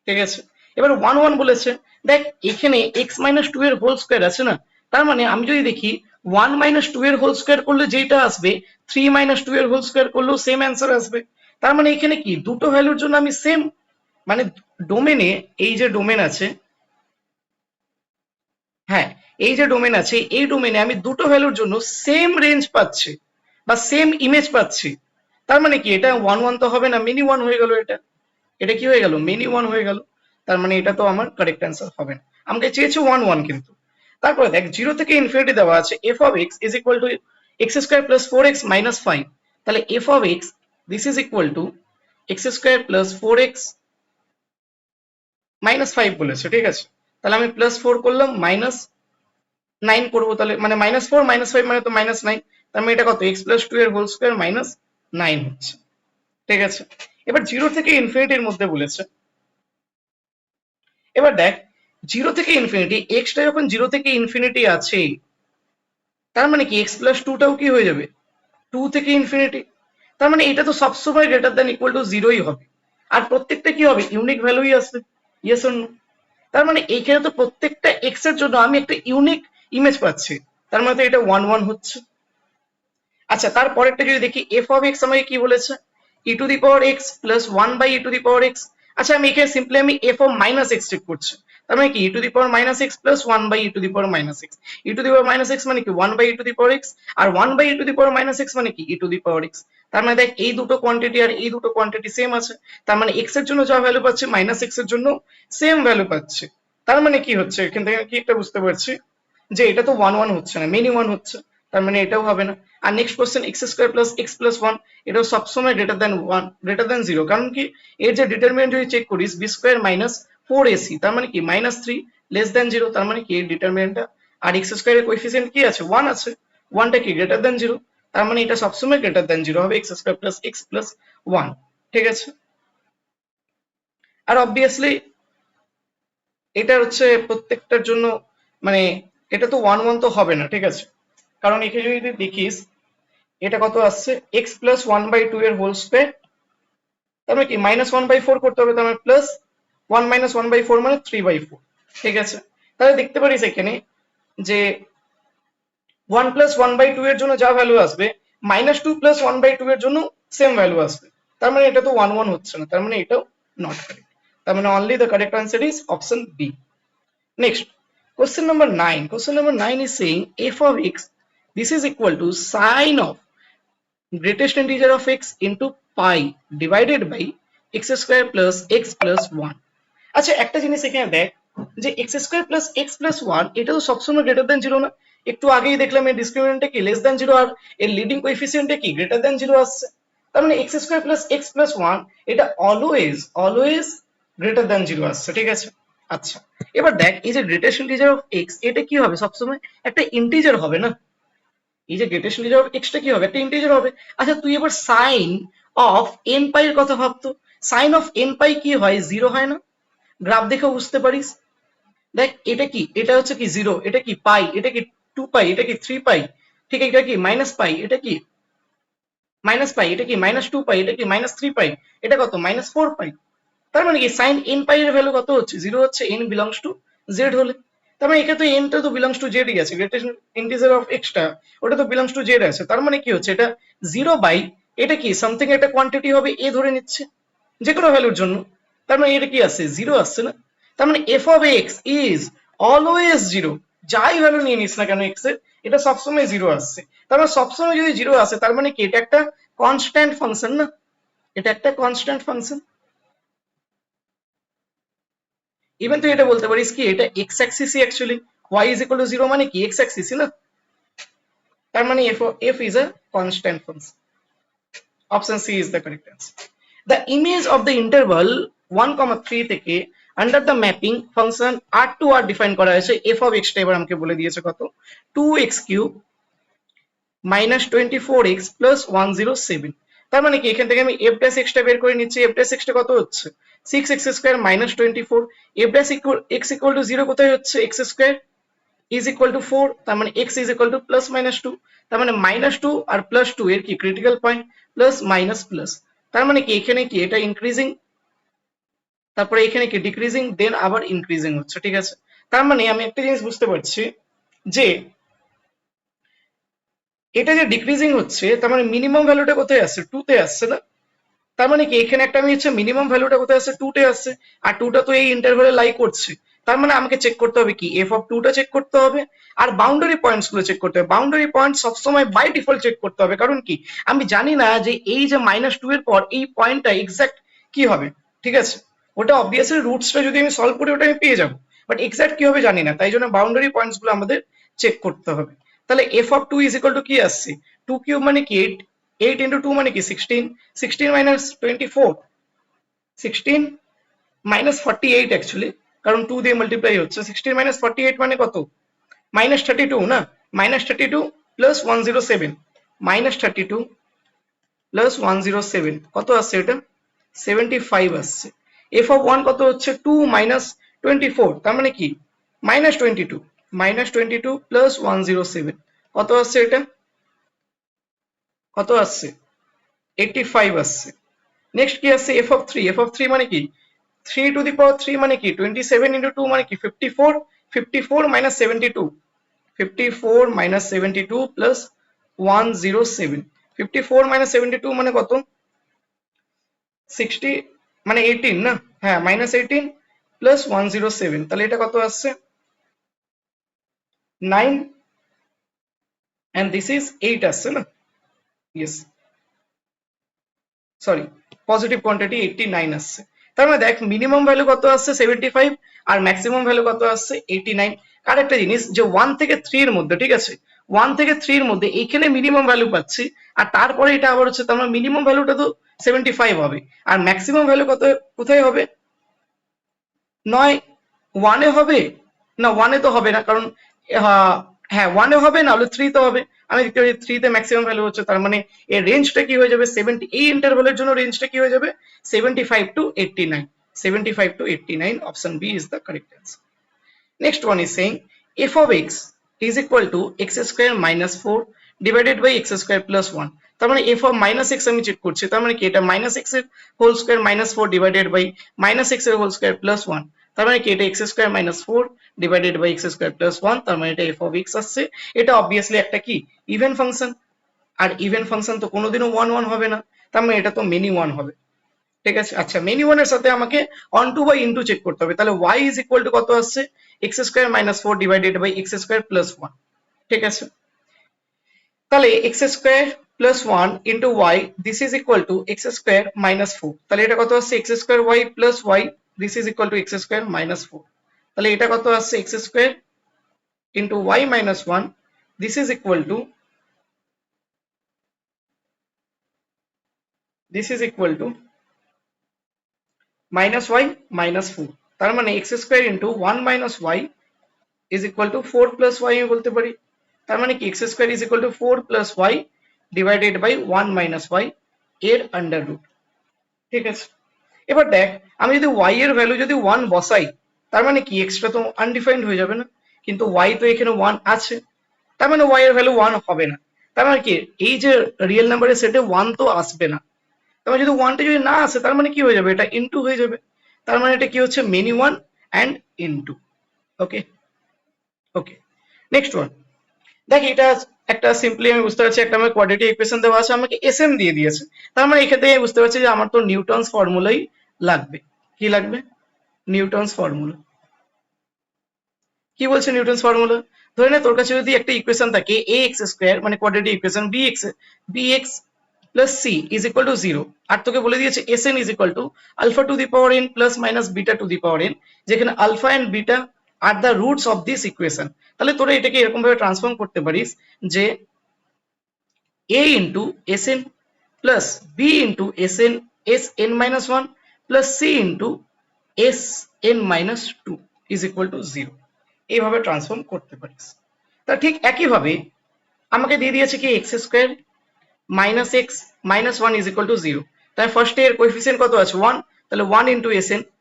ঠিক আছে। এবার 1 1 বলেছে, দেখ এখানে x মাইনাস 2 এর হোল স্কোয়ার আছে না, তার মানে আমি যদি দেখি 1 মাইনাস 2 এর হোল স্কোয়ার করলে যেটা আসবে 3 মাইনাস 2 এর হোল স্কোয়ার করলেও সেম অ্যান্সার আসবে। তার মানে এখানে কি দুটো ভ্যালুর জন্য আমি সেম, মানে ডোমেনে এই যে ডোমেন আছে, হ্যাঁ এই যে ডোমেন আছে এই ডোমেনে আমি দুটো ভ্যালুর জন্য সেম রেঞ্জ পাচ্ছি বা সেম ইমেজ পাচ্ছি। তার মানে কি এটা 1 1 তো হবে না, মিনি 1 হয়ে গেল, এটা এটা কি হয়ে গেল, মিনি 1 হয়ে গেল। তার মানে এটা তো আমার কারেক্ট অ্যান্সার হবে না, আমাকে চেয়েছে 1 1 কিন্তু। তারপরে দেখ জিরো থেকে ইনফিনিটি দেওয়া আছে F of x is equal two x square plus 4x minus 5, তাহলে F of x this is equal two x square plus 4x minus 5 বলেছে, ঠিক আছে। তাহলে আমি +4 করলাম, -9 করবো, তাহলে মানে -4 -5 মানে তো -9, তার মানে এটা কত x প্লাস 2 এর হোল স্কোয়ার -9 হচ্ছে, ঠিক আছে। এবার জিরো থেকে ইনফিনিটির মধ্যে বলেছে, এবার দেখ জিরো থেকে ইনফিনিটি এক্সটা যখন জিরো থেকে ইনফিনিটি আছে, তার মানে কি এক্স প্লাস 2টাও কি হয়ে যাবে 2 থেকে ইনফিনিটি, তার মানে এটা তো সবসময় গ্রেটার দ্যান ইকুয়াল টু 0ই হবে। আর প্রত্যেকটা কি হবে, ইউনিক ভ্যালুই আসবে, ইয়েস অর নো। তার মানে এইখানে তো প্রত্যেকটা এক্স এর জন্য আমি একটা ইউনিক ইমেজ পাচ্ছি, তার মানে তো এটা 1 1 হচ্ছে। আচ্ছা তারপরেরটা যদি দেখি এফ অফ এক্স আমাকে কি বলেছে, e to the power x plus 1 by e to the power x. আচ্ছা আমি এখানে সিম্পলি আমি f of minus x check করছি, তার মানে কি e to the power minus x plus 1 by e to the power minus x. E to the power minus x মানে কি 1 by e to the power x, আর 1 by e to the power minus x মানে কি e to the power x. তার মানে দেখ এই দুটো কোয়ান্টিটি আর এই দুটো কোয়ান্টিটি সেম আছে, তার মানে এক্স এর জন্য যা ভ্যালু পাচ্ছে মাইনাস এক্স এর জন্য সেম ভ্যালু পাচ্ছে। তার মানে কি হচ্ছে এখান থেকে কি একটা বুঝতে পারছি যে এটা তো 1 1 হচ্ছে না, মিনি 1 হচ্ছে, তার মানে এটাও হবে না। আর next question x square plus x plus 1, এটাও সবসময় গ্রেটার দ্যান 1 গ্রেটার দ্যান 0, কারণ কি এর যে ডিটারমিনেন্ট যদি চেক করিস বি স্কোয়ার মাইনাস 4ac, তার মানে কি -3 লেস দ্যান 0, তার মানে কি এর ডিটারমিনেন্টটা, আর এক্স স্কোয়ারের কোএফিসিয়েন্ট কি আছে 1 আছে, 1টা কি গ্রেটার দ্যান 0, তার মানে এটা সবসময় গ্রেটার দ্যান 0 হবে, x square plus x plus 1, ঠিক আছে। আর অবভিয়াসলি এটা হচ্ছে প্রত্যেকটার জন্য, মানে এটা তো 1 1 তো হবে না, ঠিক আছে, কারণ এখানে যদি দেখিস এটা কত আসছে এক্স প্লাস 1/2 এর হোল স্কোয়ার, তার মানে কি -1/4 করতে হবে, তার মানে প্লাস 1 - 1/4 মানে 3/4, ঠিক আছে। তাহলে দেখতে পারিস এখানে যে 1 প্লাস 1/2 এর জন্য যা ভ্যালু আসবে -2 প্লাস 1/2 এর জন্য সেম ভ্যালু আসবে, তার মানে এটা তো 1 1 হচ্ছে না, তার মানে এটাও নট কারেক্ট, তার মানে only the correct answer is option B. Next, question number 9. Question number 9 is saying f of x, this is equal to sine of greatest integer of x into pi divided by x square plus x plus 1. আচ্ছা একটা জিনিস এখানে দেখ যে x square plus x plus 1 এটা তো সবসময় greater than 0 না, একটু আগেই দেখলাম এর ডিসক্রিমিনেন্টে কি লেস দ্যান 0 আর এর লিডিং কোএফিসিয়েন্টে কি গ্রেটার দ্যান 0 আসছে, তার মানে x square plus x plus 1 এটা অলওয়েজ গ্রেটার দ্যান 0 আসছে, ঠিক আছে। আচ্ছা এবার দেখ এই যে গ্রেটেস্ট ইন্টিজার অফ x এটা কি হবে সবসময় একটা ইন্টিজার হবে না, এই যে গ্রেটেস্ট ইন্টিজার অফ এক্সটা কি হবে একটা ইন্টিজার হবে। আচ্ছা তুই এবার সাইন অফ এন পাই এর কথা ভাবতো, সাইন অফ এন পাই কি হয় 0 হয় না, গ্রাফ দেখে বুঝতে পারিস। দেখ এটা কি এটা হচ্ছে কি 0, এটা কি পাই, এটা কি 2 পাই, এটা কি 3 পাই, ঠিক এটা কি মাইনাস পাই, এটা কি মাইনাস পাই, এটা কি -2 পাই, এটা কি -3 পাই, এটা কত -4 পাই। তার মানে কি সাইন এন পাই এর ভ্যালু কত হচ্ছে 0 হচ্ছে, n বিলংস টু z হলে, তার মানে এখানে তো n টা তো বিলংস টু z ই আছে, গ্রেটেস্ট ইন্টিজার অফ x টা ওটা তো বিলংস টু z আছে, তার মানে কি হচ্ছে এটা 0 বাই এটা কি সামথিং একটা কোয়ান্টিটি হবে a ধরে নিচ্ছে যে কোনো ভ্যালুর জন্য, তার মানে এটা কি আসছে 0 আসছে না, তার মানে f of x is always 0, যাই ভ্যালু নিয়ে নিস না কেন x এর এটা সবসময় 0 আসছে, তার মানে সবসময় যদি 0 আসে তার মানে কি এটা একটা কনস্ট্যান্ট ফাংশন না, এটা একটা কনস্ট্যান্ট ফাংশন। ইভেন তুই এটা বলতে পারিস কি এটা এক্স অ্যাক্সিসই actually, y is equal to 0 মানে কি এক্স অ্যাক্সিসই না, তার মানে f is a constant function. Option C is the correct answer. The image of the interval 1, 3 থেকে under the mapping function R to R define করা হয়েছে f of x টা এবার আমাকে বলে দিয়েছে কত 2x cube minus 24x plus 107, তার মানে কি এখান থেকে আমি f dash x টা বের করে নিচ্ছি, f dash x টা কত হচ্ছে 6x square minus 24, f dash x equal to 0 কোথায় হচ্ছে x square is equal to 4, তার মানে x is equal to plus minus 2, তার মানে minus 2 আর plus 2 এর কি critical point plus minus plus, তার মানে কি এখানে কি এটা ইনক্রিজিং, তারপরে এখানে কি ডিক্রিজিং, দেন আবার ইনক্রিজিং হচ্ছে, ঠিক আছে। তার মানে আমি একটা জিনিস বুঝতে পারছি যে এটা যে ডিক্রিজিং হচ্ছে তার মানে মিনিমাম ভ্যালুটা কোথায় আসছে 2 তে আসছে না, তার মানে কি এখানে একটা আমি হচ্ছে মিনিমাম ভ্যালুটা কোথায় আসছে 2 তে আসছে, আর 2 টা তো এই ইন্টারভ্যালে লাই করছে, তার মানে আমাকে চেক করতে হবে কি f of 2 টা চেক করতে হবে আর বাউন্ডারি পয়েন্টস গুলো চেক করতে হবে। বাউন্ডারি পয়েন্ট সবসময় বাই ডিফল্ট চেক করতে হবে, কারণ কি আমি জানি না যে এই যে -2 এর পর এই পয়েন্টটা এক্সাক্ট কি হবে, ঠিক আছে। ওটা অবভিয়াসলি রুটসটা যদি আমি সলভ করি ওটা আমি পেয়ে যাবো, বাট এক্সাক্ট কি হবে জানি না, তাই জন্য বাউন্ডারি পয়েন্টস গুলো আমাদের চেক করতে হবে। তাহলে f of 2 is equal to কি আসছে 2 কিউব মানে কি 8, 8 into 2 মানে কি 16, 16 minus 24, 16 minus 48 অ্যাকচুয়ালি, কারণ 2 দিয়ে মাল্টিপ্লাই হচ্ছে, 16 minus 48 মানে কত minus 32 না, minus 32 plus 107, minus 32 plus 107 কত আসছে এটা 75 আসছে। f of 1 কত হচ্ছে 2 minus 24, তার মানে কি minus 22, minus 22 plus 107 কত আসছে এটা, কত আসছে 85 আসছে। নেক্সট কি আসছে f of 3, f of 3 মানে কি 3 to the power 3 মানে কি 27 into 2 মানে কি 54, 54 minus 72, 54 minus 72 plus 107, 54 minus 72 মানে কত 60 মানে 18 না, হ্যাঁ minus 18 plus 107, তাহলে এটা কত আসছে 9 and this is 8 আসছে না, yes সরি পজিটিভ কোয়ান্টিটি 89 আসছে। তার মানে দেখ মিনিমাম ভ্যালু কত আসছে 75 আর ম্যাক্সিমাম ভ্যালু কত আসছে 89। আর একটা জিনিস যে 1 থেকে 3 এর মধ্যে, ঠিক আছে 1 থেকে 3 এর মধ্যে এইখানে মিনিমাম ভ্যালু পাচ্ছি আর তারপরে এটা আবার হচ্ছে, তার মানে মিনিমাম ভ্যালুটা তো 75 হবে আর ম্যাক্সিমাম ভ্যালু কত কোথায় হবে, নয় 1 এ হবে না, 1 এ তো হবে না কারণ হ্যাঁ 1 এ হবে না হলে 3 তে হবে, আমি দেখতে পাচ্ছি 3 তে ম্যাক্সিমাম ভ্যালু হচ্ছে, তার মানে এর রেঞ্জটা কি হয়ে যাবে 70, এই ইন্টারভ্যালের জন্য রেঞ্জটা কি হয়ে যাবে 75 to 89, 75 to 89, option B is the correct answer. Next one is saying f of x is equal to x square minus 4 divided by x square plus 1, তার মানে f of minus x আমি চেক করছি, তার মানে কি এটা minus x এর whole square minus 4 divided by minus x এর হোল স্কয়ার plus 1, তার মানে কি এটা x square minus 4 divided by x square plus 1, তার মানে এটা f of x আসছে। এটা অবভিয়াসলি একটা কি ইভেন ফাংশন, আর ইভেন ফাংশন তো কোনোদিনও 1 1 হবে না, তার মানে এটা তো মেনি 1 হবে, ঠিক আছে। আচ্ছা মেনি 1 এর সাথে আমাকে onto by into check করতে হবে, তাহলে y ইজ ইকুয়াল টু কত আসছে x square minus 4 divided by x square plus 1, ঠিক আছে। তাহলে x square plus 1 into y this is equal to x square minus 4, তাহলে এটা কত আসছে x square y plus y this is equal to x square minus 4, তাহলে এটা কত আসছে x square into y minus 1 this is equal to minus y minus 4, তার মানে x square into 1 minus y is equal to 4 plus y আমি বলতে পারি, তার মানে কি x square is equal to 4 plus y divided by 1 minus y এর under root, ঠিক আছে। এবার দেখ আমি যদি y এর ভ্যালু যদি 1 বসাই তার মানে কি x টা তো আনডিফাইন্ড হয়ে যাবে না, কিন্তু y তো এখানে 1 আছে, তার মানে y এর ভ্যালু 1 হবে না, তার মানে কি এই যে রিয়েল নাম্বারের সেটে 1 তো আসবে না, তার মানে যদি 1 টা যদি না আসে তার মানে কি হয়ে যাবে এটা ইনটু হয়ে যাবে, তার মানে এটা কি হচ্ছে many 1 and into, okay okay. Next one দেখ এটা একটা সিম্পলি আমি বুঝতে পারছি একটা আমার কোয়াড্রেটিক ইকুয়েশন দেওয়া আছে, আমাকে এসএম দিয়ে দিয়েছে, তার মানে এক্ষেত্রে আমি বুঝতে পারছি যে আমার তো নিউটনস ফর্মুলাই লাগবে, কি লাগবে নিউটনস ফর্মুলা। কি বলছে নিউটনস ফর্মুলা, ধরে নে তোর কাছে যদি একটা ইকুয়েশন থাকে ax স্কয়ার মানে quadratic equation bx plus c is equal to 0, আর তোকে বলে দিয়েছে s n is equal to alpha to the power n plus minus beta to the power n, যেখানে alpha and beta are the roots of this equation. তাহলে তোরা এটাকে এরকম ভাবে ট্রান্সফর্ম করতে পারিস যে a into S N plus B into S N S N minus one plus C into S N minus two is equal to 0, এইভাবে transform করতে পারিস। তা ঠিক একইভাবে আমাকে দিয়ে দিয়েছে কি x square minus x minus one is equal to 0, তাই ফার্স্টে এর কোএফিসিয়েন্ট কত আছে 1, তাহলে 1 ইন্টু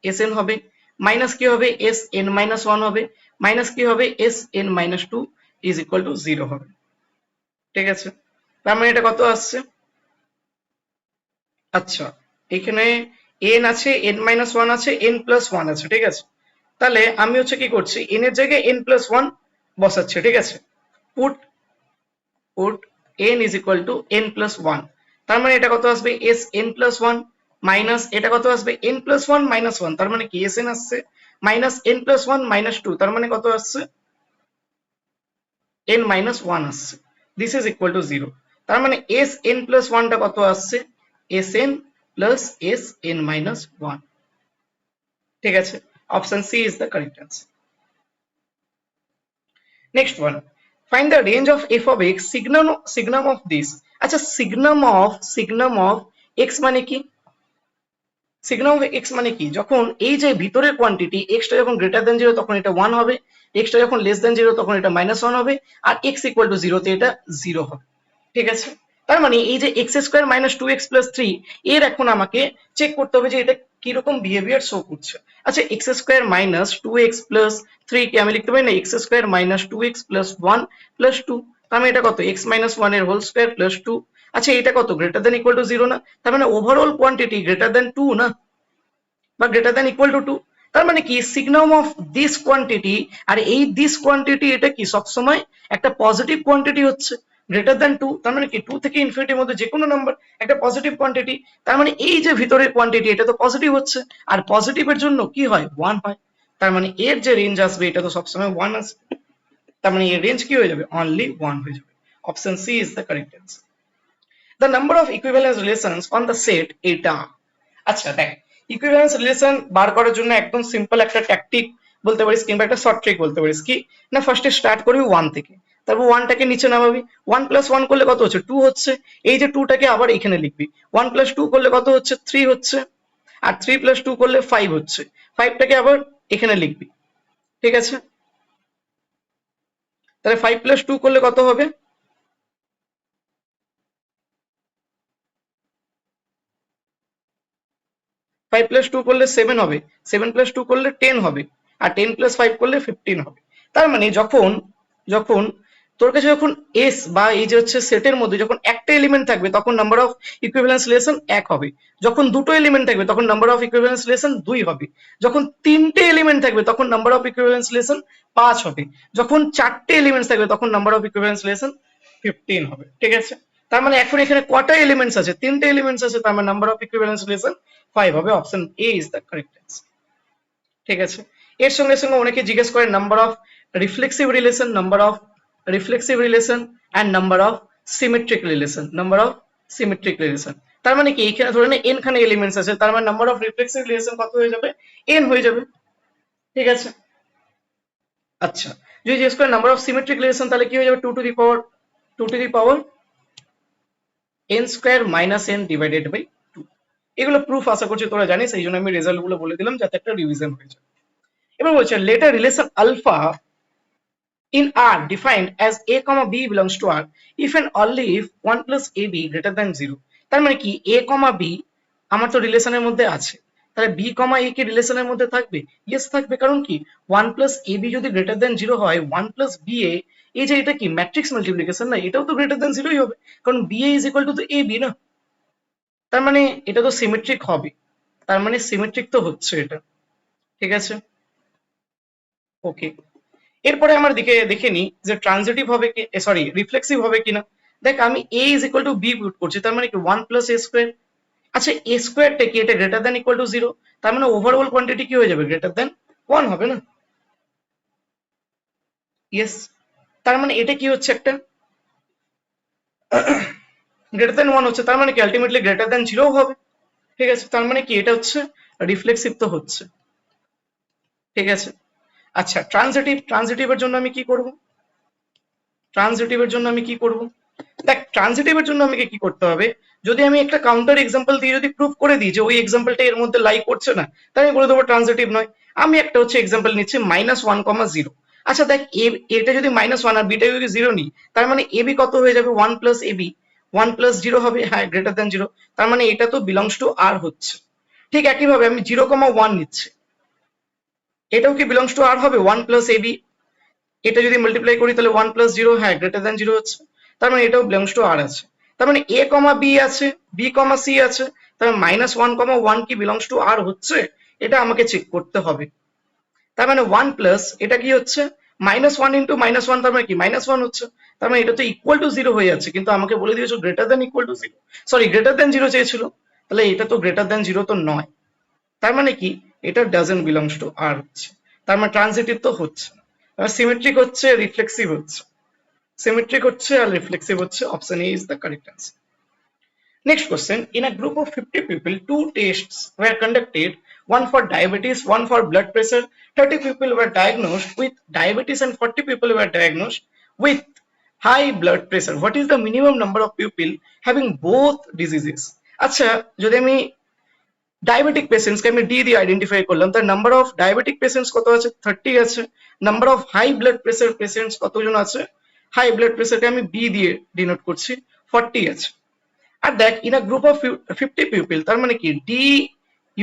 এস এন হবে, মাইনাস কি হবে এস এন মাইনাস ওয়ান হবে, মাইনাস কি হবে S N minus two is equal to 0 হবে। ঠিক আছে, তার মানে এটা কত আসছে? আচ্ছা, এখানে এন আছে, এন মাইনাস ওয়ান আছে, এন প্লাস ওয়ান আছে। ঠিক আছে, তাহলে আমি হচ্ছে কি করছি, এন এর জায়গায় এন প্লাস ওয়ান বসাচ্ছি। ঠিক আছে, put put N is equal to N plus one, তার মানে এটা কত আসবে S N plus one minus এটা কত আসবে N plus one minus one, তার মানে কি এস এন আসছে minus N plus one minus two, তার মানে কত আসছে এন মাইনাস ওয়ান আসছে। দিস ইজ ইকুয়াল টু 0, তার মানে এস এন প্লাস ওয়ানটা কত আসছে S N plus S N minus one. ঠিক আছে, option C is the correct answer. Next one, find the range of f of x signum of this। আচ্ছা, signum of x মানে কি? signum of x মানে কি, যখন এই যে ভিতরের কোয়ান্টিটি x টা যখন গ্রেটার দ্যান 0 তখন এটা 1 হবে, x টা যখন লেস দ্যান 0 তখন এটা -1 হবে, আর x ইকুয়াল টু 0 তে এটা 0 হবে। ঠিক আছে, তার মানে এই যে x square minus two x plus three, এর এখন আমাকে চেক করতে হবে যে এটা কিরকম বিহেভিয়ার শো করছে। আচ্ছা, x square minus two x plus three কে আমি লিখতে পারি না x square minus two x plus one plus two, তার মানে এটা কত এক্স মাইনাস ওয়ান এর হোল স্কোয়ার প্লাস টু। আচ্ছা, এটা কত গ্রেটার দেন ইকুয়াল টু 0 না, তার মানে ওভারঅল কোয়ান্টিটি গ্রেটার দেন 2 না, বা গ্রেটার দেন ইকুয়াল টু 2, তার মানে কি সিগনাম অফ দিস কোয়ান্টিটি, আর এই দিস কোয়ান্টিটি এটা কি সবসময় একটা পজিটিভ কোয়ান্টিটি হচ্ছে গ্রেটার দেন 2, তার মানে কি 2 থেকে ইনফিনিটির মধ্যে যে কোনো নাম্বার একটা পজিটিভ কোয়ান্টিটি, তার মানে এই যে ভিতরের কোয়ান্টিটি এটা তো পজিটিভ হচ্ছে, আর পজিটিভের জন্য কি হয় 1 হয়, তার মানে এর যে রেঞ্জ আসবে এটা তো সবসময় 1 আসবে, তার মানে এর রেঞ্জ কি হয়ে যাবে অনলি 1 হয়ে যাবে। Option C is the correct answer. The number of equivalence relations on the set এটা। আচ্ছা দেখ, ইকুইভ্যালেন্স রিলেশন বার করার জন্য একদম সিম্পল একটা ট্যাকটিক বলতে পারিস, কিংবা একটা শর্ট ট্রিক বলতে পারিস, কি না ফার্স্টে স্টার্ট করবি 1 থেকে, তারপর 1টাকে নিচে নামাবি, 1 প্লাস 1 করলে কত হচ্ছে 2 হচ্ছে, এই যে 2টাকে আবার এখানে লিখবি, 1 প্লাস 2 করলে কত হচ্ছে 3 হচ্ছে, আর 3 প্লাস 2 করলে 5 হচ্ছে, 5টাকে আবার এখানে লিখবি। ঠিক আছে, তাহলে 5 প্লাস 2 করলে কত হবে 5 প্লাস 2 করলে 7 হবে, 7 প্লাস 2 করলে 10 হবে, আর 10 প্লাস 5 করলে 15 হবে। তার মানে যখন যখন তোর কাছে যখন এস বা এই যে হচ্ছে সেটের মধ্যে যখন একটা এলিমেন্ট থাকবে তখন নাম্বার অফ ইকুইভ্যালেন্স রিলেশন 1 হবে, যখন দুটো এলিমেন্ট থাকবে তখন নাম্বার অফ ইকুইভ্যালেন্স রিলেশন 2 হবে, যখন তিনটে এলিমেন্ট থাকবে তখন নাম্বার অফ ইকুইভ্যালেন্স রিলেশন 5 হবে, যখন চারটে এলিমেন্টস থাকবে তখন নাম্বার অফ ইকুইভ্যালেন্স রিলেশন 15 হবে। ঠিক আছে, তার মানে এখন এখানে কটা এলিমেন্টস আছে তিনটে এলিমেন্টস আছে, তার মানে নাম্বার অফ ইকুইভ্যালেন্স রিলেশন 5 হবে। Option A is the correct answer. ঠিক আছে, এর সঙ্গে সঙ্গে অনেকে জিজ্ঞেস করে number of reflexive relation, number of reflexive relation and number of symmetric relation, number of symmetric relation. তার মানে কি এখানে ধরে নে n খানে এলিমেন্টস আছে, তার মানে নাম্বার অফ রিফ্লেক্সিভ রিলেশন কত হয়ে যাবে n হয়ে যাবে। ঠিক আছে, আচ্ছা যদি জিজ্ঞেস করে নাম্বার অফ সিমেট্রিক রিলেশন তাহলে কি হয়ে যাবে 2 to the power n square minus n divided by 2। এগুলো প্রুফ আশা করছি তোরা জানিস, এই জন্য আমি রেজাল্ট গুলো বলে দিলাম যাতে একটা রিভিশন হয়ে যায়। এবার বলছে let R relation alpha in R defined as a comma b belongs to R if and only if 1 plus ab greater than 0। তার মানে কি a comma b আমার তো রিলেশনের মধ্যে আছে, তাহলে b comma a কি রিলেশনের মধ্যে থাকবে? ইয়েস থাকবে, কারণ কি 1 plus ab যদি গ্রেটার দেন 0 হয় 1 plus ba, এই যে এটা কি ম্যাট্রিক্স মাল্টিপ্লিকেশন না, এটাও তো গ্রেটার দেন 0ই হবে, কারণ ba is equal to ab না, তার মানে এটা তো সিমেট্রিক হবে, তার মানে সিমেট্রিক তো হচ্ছে এটা। ঠিক আছে, ওকে। এরপরে আমার দেখে নি যে ট্রানজিটিভ হবে কি সরি রিফ্লেক্সিভ হবে কিনা। দেখ আমি a is equal two b put করছি, তার মানে কি 1 প্লাস a স্কোয়ার। আচ্ছা a স্কোয়ারটা কি এটা গ্রেটার দ্যান ইকুয়াল টু 0, তার মানে ওভারঅল কোয়ান্টিটি কি হয়ে যাবে গ্রেটার দ্যান 1 হবে না। ইয়েস, তার মানে এটা কি হচ্ছে একটা গ্রেটার দেন 1 হচ্ছে, তার মানে কি আলটিমেটলি গ্রেটার দেন 0 হবে। ঠিক আছে, তার মানে কি এটা হচ্ছে রিফ্লেক্সিভ তো হচ্ছে। ঠিক আছে, আচ্ছা ট্রানজিটিভের জন্য আমি কি করব? ট্রানজিটিভের জন্য আমি কি করব? দেখ ট্রানজিটিভের জন্য আমাকে কি করতে হবে, যদি আমি একটা কাউন্টার এক্সাম্পল দিয়ে যদি প্রুভ করে দিই যে ওই এক্সাম্পলটা এর মধ্যে লাই করছে না, তাহলে আমি বলে দেবো ট্রানজিটিভ নয়। আমি একটা হচ্ছে এক্সাম্পল নিচ্ছি -1,0। আচ্ছা দেখ এটা যদি -1 আর বিটা যদি 0 নিই, তার মানে এবি কত হয়ে যাবে 1 প্লাস এবি, 1 প্লাস 0 হবে, হ্যাঁ গ্রেটার দেন 0, তার মানে এটা তো বিলংস টু আর হচ্ছে। ঠিক একইভাবে আমি 0,1 নিচ্ছি, এটাও কি বিলংস টু আর হবে, 1 প্লাস এবি, এটা যদি মাল্টিপ্লাই করি তাহলে 1 প্লাস 0, হ্যাঁ গ্রেটার দেন 0 হচ্ছে, তার মানে এটাও বিলংস টু আর আছে। তার মানে এ কমা বি আছে, বি কমা সি আছে, তার মানে -1,1 কি বিলংস টু আর হচ্ছে, এটা আমাকে চেক করতে হবে। তার মানে 1 প্লাস এটা কি হচ্ছে -1 ইন্টু -1, তার মানে কি -1 হচ্ছে, তার মানে এটা তো ইকুয়াল টু 0 হয়ে যাচ্ছে, কিন্তু আমাকে বলে দিয়েছো greater than equal to 0, sorry greater than 0 চেয়েছিল, তাহলে এটা তো গ্রেটার দেন 0 তো নয়, তার মানে কি এটা ডাজন্ট বিলংস টু আর হচ্ছে, তার মানে ট্রানজিটিভ তো হচ্ছে না। সিমেট্রিক হচ্ছে, রিফ্লেক্সিভ হচ্ছে, সিমেট্রিক হচ্ছে আর রিফ্লেক্সিভ হচ্ছে, option A is the correct answer. Next question. In a group of 50 people, two tests were conducted, one for diabetes, one for blood pressure. 30 people were diagnosed with diabetes and 40 people were diagnosed with high blood pressure. What is the minimum number of people having both diseases? আচ্ছা যদি আমি diabetic patients কে আমি D দিয়ে identify করলাম, তার number of diabetic patients কত আছে, 30 আছে। Number of high blood pressure patients কতজন আছে, হাই ব্লাড প্রেসারকে আমি বি দিয়ে ডিনোট করছি, 40 আছে। আর দেখ in a group of 50 people, তার মানে কি D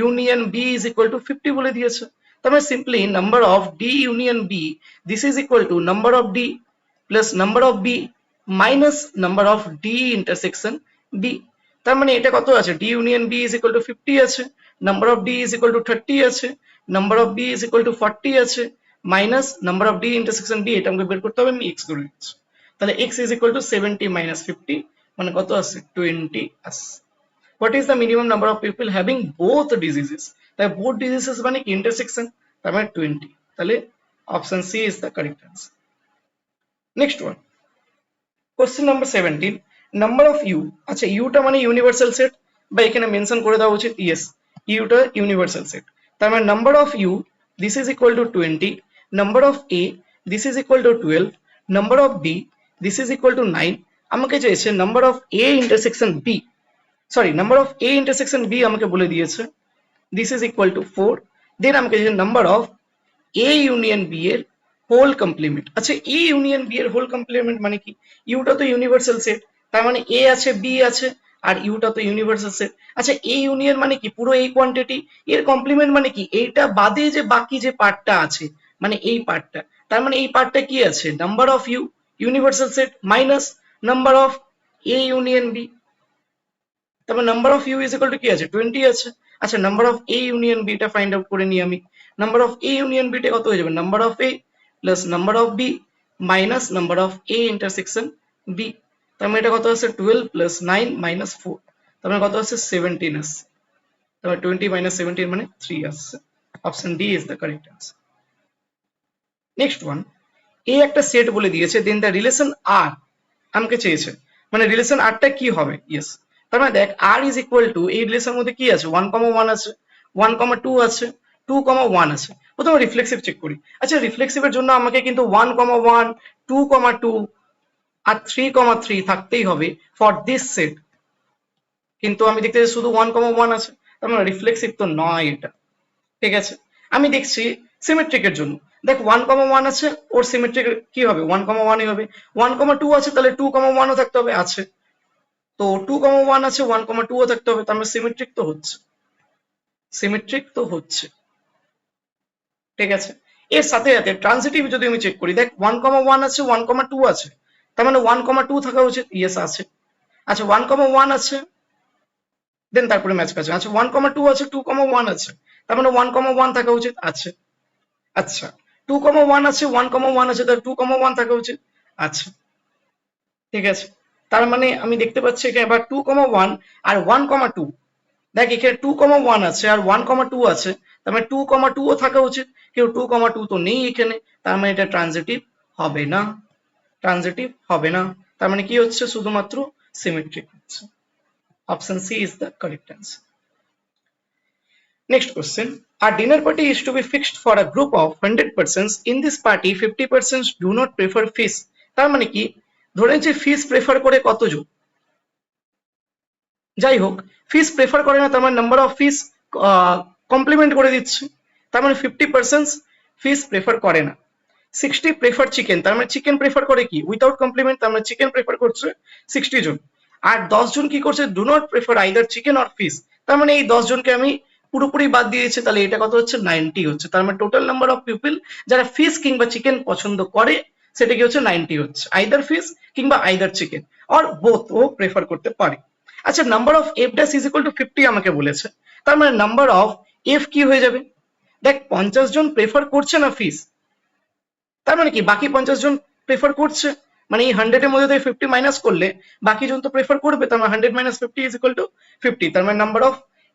union B is equal to 50 বলে দিয়েছে, তার মানে simply number of D union B, this is equal to number of D plus number of B minus number of D intersection B. তার মানে এটা কত আছে, D union B is equal to 50 আছে, number of D is equal to 30 আছে, number of B is equal to 40 আছে, minus number of D intersection B, এটা আমাকে বের করতে হবে, আমি এক্স ধরে নিচ্ছি, তাহলে x is equal to 70 minus 50, মানে কত আছে 20 আসে। What is the minimum number of people having both diseases, তাই বোথ ডিজিজেস মানে কি ইন্টারসেকশন, তার মানে 20, তাহলে option C is the correct answer. Next one, question number 17, number of U, আচ্ছা ইউটা মানে ইউনিভার্সাল সেট, বা এখানে মেনশন করে দেওয়া উচিত ইয়েস ইউটা ইউনিভার্সাল সেট, তার মানে number of U this is equal to 20, number of A this is equal to 12, number of B this is equal to 9, আমাকে চেয়েছে number of A intersection B, sorry number of A intersection B আমাকে বলে দিয়েছে this is equal to 4, then আমাকে চেয়েছে number of A union B এর whole complement. আচ্ছা A union B এর হোল কমপ্লিমেন্ট মানে কি, ইউটা তো ইউনিভার্সাল সেট, তার মানে এ আছে বি আছে আর ইউটা তো ইউনিভার্সাল সেট। আচ্ছা এ ইউনিয়ন মানে কি পুরো এই কোয়ান্টিটি, এর কমপ্লিমেন্ট মানে কি এইটা বাদে যে বাকি যে পার্টটা আছে, মানে এই পার্টটা, তার মানে এই পার্টটা কি আছে, number of U universal set minus number of A union B, তারপর number of U is equal to কি আছে 20 আছে। আচ্ছা number of A union B টা ফাইন্ড আউট করে নিই আমি, number of A union B টা কত হয়ে যাবে, number of A plus number of B minus number of A intersection B, তার মানে এটা কত আছে 12 প্লাস 9 মাইনাস 4, তার মানে কত আছে 17 আসছে, তারপর 20 মাইনাস 17 মানে 3 আসছে, option D is the correct answer. Next one, এ একটা সেট বলে দিয়েছে, দেন দ্য রিলেশন আর আমাকে চেয়েছে, মানে রিলেশন আরটা কি হবে, ইয়েস তার মানে দেখ আর ইজ ইকুয়াল টু, এই রিলেশনের মধ্যে কি আছে 1,1 আছে, 1,2 আছে, 2,1 আছে। প্রথমে রিফ্লেক্সিভ চেক করি, আচ্ছা রিফ্লেক্সিভের জন্য আমাকে কিন্তু 1,1 2,2 আর 3,3 থাকতেই হবে ফর দিস সেট, কিন্তু আমি দেখতে শুধু 1,1 আছে, তার মানে রিফ্লেক্সিভ তো নয় এটা। ঠিক আছে, আমি দেখছি সিমেট্রিকের জন্য, দেখ 1,1 আছে, ওর সিমেট্রিক কি হবে 1,1 হবে, 1,2 আছে তাহলে 2,1 ও থাকতে হবে, আছে তো 2,1 আছে 1,2 ও থাকতে হবে, তার মানে সিমেট্রিক তো হচ্ছে, সিমেট্রিক তো হচ্ছে। ঠিক আছে, এর সাথে সাথে ট্রানজিটিভ যদি আমি চেক করি, দেখ 1,1 আছে 1,2 আছে, তার মানে 1,2 থাকা উচিত, ইয়েস আছে। আচ্ছা 1,1 আছে, দেন তারপরে ম্যাচ কাছে, আচ্ছা 1,2 আছে 2,1 আছে, তার মানে 1,1 থাকা উচিত, আছে। আচ্ছা 2,1 আছে 1,1 আছে, তার 2,1 থাকা উচিত, আচ্ছা। ঠিক আছে, তার মানে আমি দেখতে পাচ্ছি এখানে এবার 2,1 আর 1,2, দেখ এখানে 2,1 আছে আর 1,2 আছে, তার মানে 2,2 ও থাকা উচিত, কেউ 2,2 তো নেই এখানে, তার মানে এটা ট্রানজিটিভ হবে না, ট্রানজিটিভ হবে না, তার মানে কি হচ্ছে শুধুমাত্র সিমেট্রিক হচ্ছে। Option C is the correct answer. Next question. A dinner party is to be fixed for a group of 100 persons. In this party, 50 persons do not prefer fish. তার মানে কি, ধরে নিচ্ছি ফিশ প্রেফার করে কতজন, যাই হোক ফিশ প্রেফার করে না, তার মানে নাম্বার অফ ফিশ কমপ্লিমেন্ট করে দিচ্ছে, তার মানে 50% ফিশ প্রেফার করে না। 60 প্রেফার চিকেন, তার মানে চিকেন প্রেফার করে কি উইথাউট কমপ্লিমেন্ট, তার মানে চিকেন প্রেফার করছে 60 জন। আর 10 জন কি করছে, do not prefer either chicken or fish, তার মানে এই 10 জনকে আমি পুরোপুরি বাদ দিয়েছে, তাহলে এটা কত হচ্ছে 90 হচ্ছে। তার মানে টোটাল নাম্বার অফ পিপল যারা ফিশ কিংবা চিকেন পছন্দ করে সেটা কি হচ্ছে 90 হচ্ছে, আইদার ফিশ কিংবা আইদার চিকেন অর বোথ ও প্রেফার করতে পারে। আচ্ছা, number of F dash is equal to 50 আমাকে বলেছে, তার মানে নাম্বার অফ এফ কি হয়ে যাবে, দেখ 50 জন প্রেফার করছে না ফিশ, তার মানে কি বাকি 50 জন প্রেফার করছে, মানে এই 100 এর মধ্যে থেকে 50 মাইনাস করলে বাকি জন তো প্রেফার করবে, তার মানে 100 মাইনাস 50 ইজ ইকুয়াল টু 50, তার মানে number of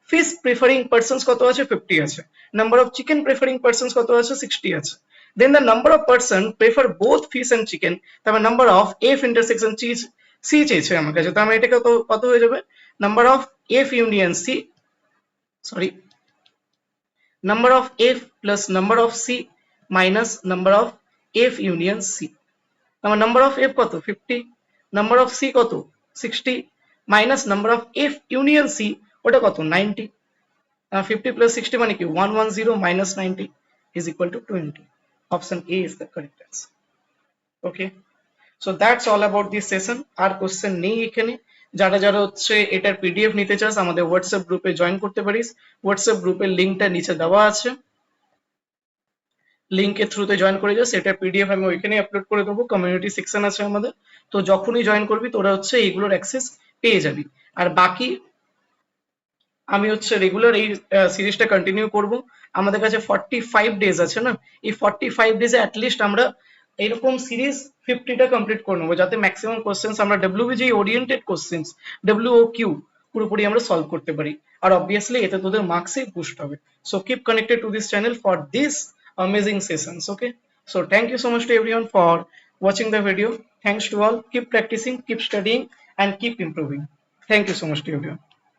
fish preferring persons কত আছে 50 আছে, number of chicken preferring persons কত আছে 60 আছে, then the number of person prefer both fish and chicken, তার মানে number of F intersection C চেয়েছে আমার কাছে, তার মানে এটা কত হয়ে যাবে, number of F union C, sorry number of f plus number of c minus number of f union c, আমার number of f কত 50, number of c কত 60 minus number of f union c ওটা কত 90, 50 plus 60 মানে কি 110 minus 90 is equal to 20. Option A is the correct answer. Okay, so that's all about this session. আর question নেই এখানে, যারা যারা হচ্ছে এটার পিডিএফ নিতে চাস আমাদের হোয়াটসঅ্যাপ গ্রুপে জয়েন করতে পারিস, হোয়াটসঅ্যাপ গ্রুপের লিঙ্কটা নিচে দেওয়া আছে, লিঙ্কের থ্রুতে জয়েন করে যাস, এটার পিডিএফ আমি ওইখানে আপলোড করে দেবো, কমিউনিটি সেকশন আছে আমাদের, তো যখনই জয়েন করবি তোরা হচ্ছে এইগুলোর অ্যাক্সেস পেয়ে যাবি। আর বাকি আমি হচ্ছে রেগুলার এই সিরিজটা কন্টিনিউ করব, আমাদের কাছে 45 ডেজ আছে না, এই 45 ডেজে অ্যাটলিস্ট আমরা এরকম সিরিজ 50টা কমপ্লিট করে নেবো, যাতে ম্যাক্সিমাম কোশ্চেন্স আমরা ডব্লিউবিজি ওরিয়েন্টেড কোশ্চেন্স ডব্লিউওকিউ পুরোপুরি আমরা সলভ করতে পারি, আর অবভিয়াসলি এতে তোদের মার্কসে বুস্ট হবে। So keep connected to this channel for this amazing sessions. Okay, so thank you so much to everyone for watching the video. Thanks to all. Keep practicing, keep studying, and keep improving. Thank you so much to everyone.